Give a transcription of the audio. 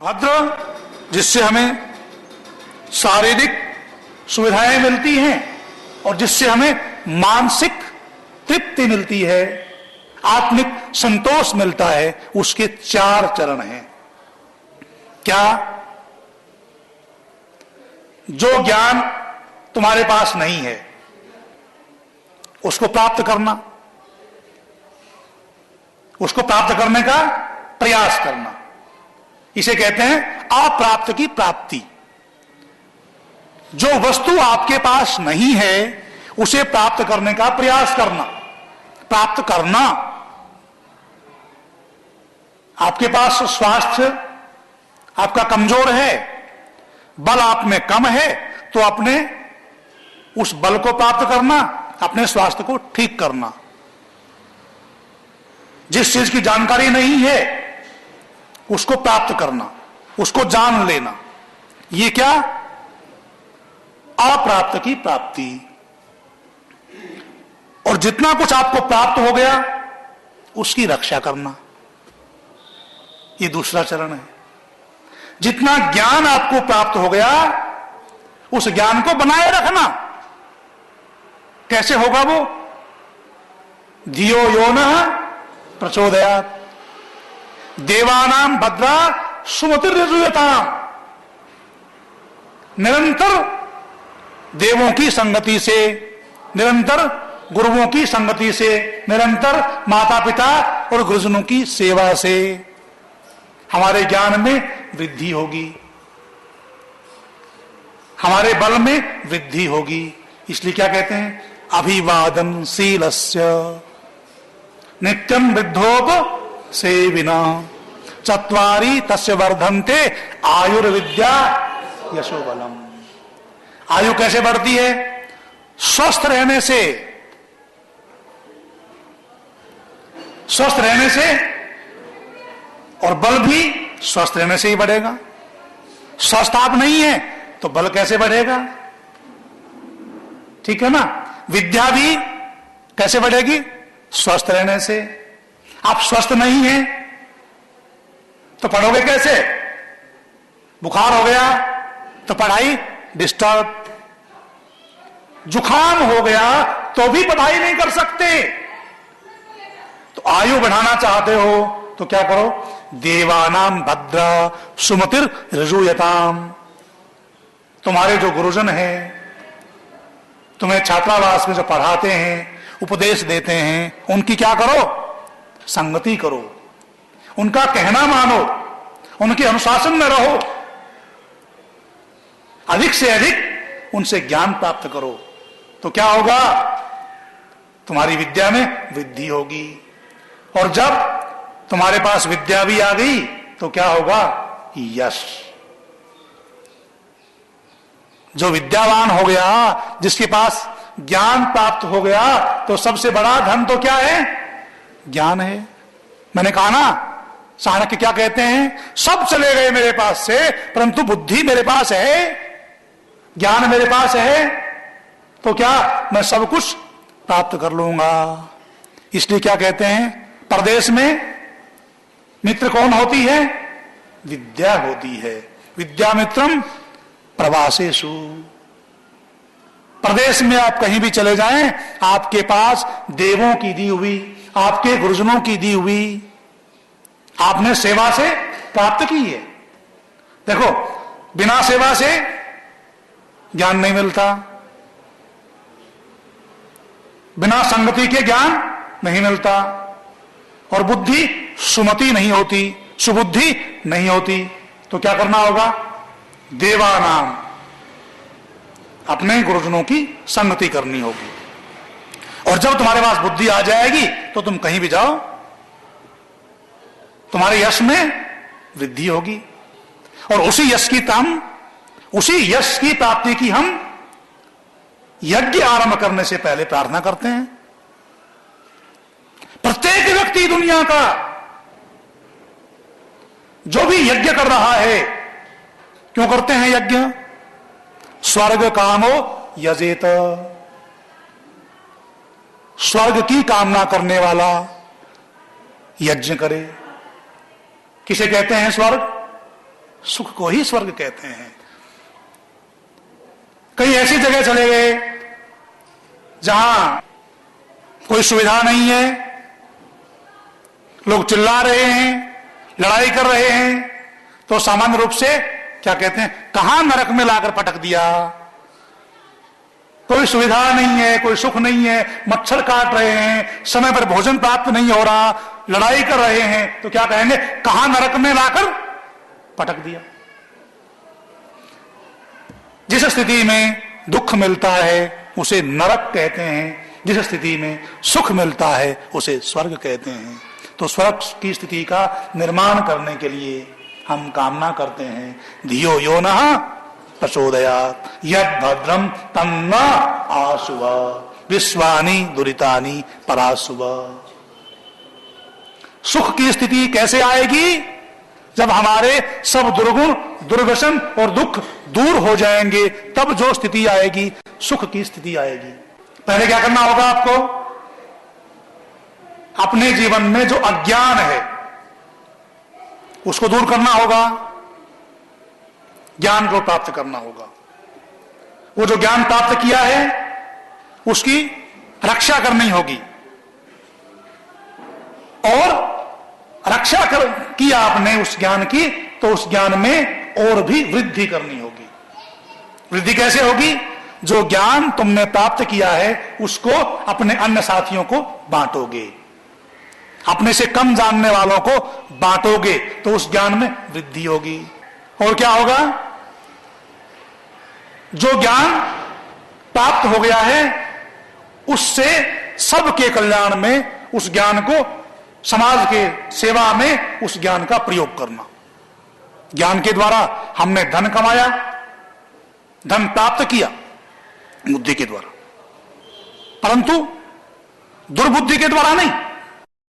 भद्र जिससे हमें शारीरिक सुविधाएं मिलती हैं और जिससे हमें मानसिक तृप्ति मिलती है, आत्मिक संतोष मिलता है, उसके 4 चरण हैं। क्या? जो ज्ञान तुम्हारे पास नहीं है उसको प्राप्त करना, उसको प्राप्त करने का प्रयास करना, इसे कहते हैं अप्राप्त की प्राप्ति। जो वस्तु आपके पास नहीं है उसे प्राप्त करने का प्रयास करना, प्राप्त करना। आपके पास स्वास्थ्य आपका कमजोर है, बल आप में कम है, तो अपने उस बल को प्राप्त करना, अपने स्वास्थ्य को ठीक करना। जिस चीज की जानकारी नहीं है उसको प्राप्त करना, उसको जान लेना, ये क्या? अप्राप्त की प्राप्ति। और जितना कुछ आपको प्राप्त हो गया उसकी रक्षा करना, ये दूसरा चरण है। जितना ज्ञान आपको प्राप्त हो गया उस ज्ञान को बनाए रखना। कैसे होगा वो? धियो यो न प्रचोदयात् देवानां भद्रा सुमतिर्यजुयताम्। निरंतर देवों की संगति से, निरंतर गुरुओं की संगति से, निरंतर माता पिता और गुरुजनों की सेवा से हमारे ज्ञान में वृद्धि होगी, हमारे बल में वृद्धि होगी। इसलिए क्या कहते हैं? अभिवादनशीलस्य नित्यं वृद्धोप सेविना चत्वारि तस्य वर्धन्ते आयुर्विद्या यशोबलम। आयु कैसे बढ़ती है? स्वस्थ रहने से, स्वस्थ रहने से, और बल भी स्वस्थ रहने से ही बढ़ेगा। स्वस्थ आप नहीं है तो बल कैसे बढ़ेगा? ठीक है ना? विद्या भी कैसे बढ़ेगी? स्वस्थ रहने से। आप स्वस्थ नहीं हैं तो पढ़ोगे कैसे? बुखार हो गया तो पढ़ाई डिस्टर्ब, जुखाम हो गया तो भी पढ़ाई नहीं कर सकते। तो आयु बढ़ाना चाहते हो तो क्या करो? देवानाम भद्रा सुमतिर ऋजुयताम। तुम्हारे जो गुरुजन हैं, तुम्हें छात्रावास में जो पढ़ाते हैं, उपदेश देते हैं, उनकी क्या करो? संगति करो, उनका कहना मानो, उनके अनुशासन में रहो, अधिक से अधिक उनसे ज्ञान प्राप्त करो। तो क्या होगा? तुम्हारी विद्या में वृद्धि होगी। और जब तुम्हारे पास विद्या भी आ गई तो क्या होगा? यश। जो विद्यावान हो गया, जिसके पास ज्ञान प्राप्त हो गया, तो सबसे बड़ा धन तो क्या है? ज्ञान है। मैंने कहा ना, चाणक्य क्या कहते हैं? सब चले गए मेरे पास से, परंतु बुद्धि मेरे पास है, ज्ञान मेरे पास है, तो क्या मैं सब कुछ प्राप्त कर लूंगा। इसलिए क्या कहते हैं? परदेश में मित्र कौन होती है? विद्या होती है। विद्या मित्रम प्रवासेषु। प्रदेश में आप कहीं भी चले जाएं, आपके पास देवों की दी हुई, आपके गुरुजनों की दी हुई, आपने सेवा से प्राप्त की है। देखो, बिना सेवा से ज्ञान नहीं मिलता, बिना संगति के ज्ञान नहीं मिलता, और बुद्धि सुमति नहीं होती, सुबुद्धि नहीं होती। तो क्या करना होगा? देवानाम, अपने गुरुजनों की संगति करनी होगी। और जब तुम्हारे पास बुद्धि आ जाएगी तो तुम कहीं भी जाओ, तुम्हारे यश में वृद्धि होगी। और उसी यश की प्राप्ति की हम यज्ञ आरंभ करने से पहले प्रार्थना करते हैं। प्रत्येक व्यक्ति दुनिया का जो भी यज्ञ कर रहा है, क्यों करते हैं यज्ञ? स्वर्ग कामो यजेत। स्वर्ग की कामना करने वाला यज्ञ करे। किसे कहते हैं स्वर्ग? सुख को ही स्वर्ग कहते हैं। कई ऐसी जगह चले गए जहां कोई सुविधा नहीं है, लोग चिल्ला रहे हैं, लड़ाई कर रहे हैं, तो सामान्य रूप से क्या कहते हैं, कहां नरक में लाकर पटक दिया। कोई सुविधा नहीं है, कोई सुख नहीं है, मच्छर काट रहे हैं, समय पर भोजन प्राप्त नहीं हो रहा, लड़ाई कर रहे हैं, तो क्या कहेंगे, कहां नरक में लाकर पटक दिया। जिस स्थिति में दुख मिलता है उसे नरक कहते हैं, जिस स्थिति में सुख मिलता है उसे स्वर्ग कहते हैं। तो स्वर्ग की स्थिति का निर्माण करने के लिए हम कामना करते हैं, धियो यो नः प्रचोदयात् यद भद्रम तन्न आशुव विश्वानि दुरितानि पराशुव। सुख की स्थिति कैसे आएगी? जब हमारे सब दुर्गुण, दुर्व्यसन और दुख दूर हो जाएंगे, तब जो स्थिति आएगी सुख की स्थिति आएगी। पहले क्या करना होगा आपको? अपने जीवन में जो अज्ञान है उसको दूर करना होगा, ज्ञान को प्राप्त करना होगा। वो जो ज्ञान प्राप्त किया है उसकी रक्षा करनी होगी, और रक्षा किया आपने उस ज्ञान की, तो उस ज्ञान में और भी वृद्धि करनी होगी। वृद्धि कैसे होगी? जो ज्ञान तुमने प्राप्त किया है उसको अपने अन्य साथियों को बांटोगे, अपने से कम जानने वालों को बांटोगे, तो उस ज्ञान में वृद्धि होगी। और क्या होगा? जो ज्ञान प्राप्त हो गया है उससे सबके कल्याण में, उस ज्ञान को समाज के सेवा में उस ज्ञान का प्रयोग करना। ज्ञान के द्वारा हमने धन कमाया, धन प्राप्त किया बुद्धि के द्वारा, परंतु दुर्बुद्धि के द्वारा नहीं।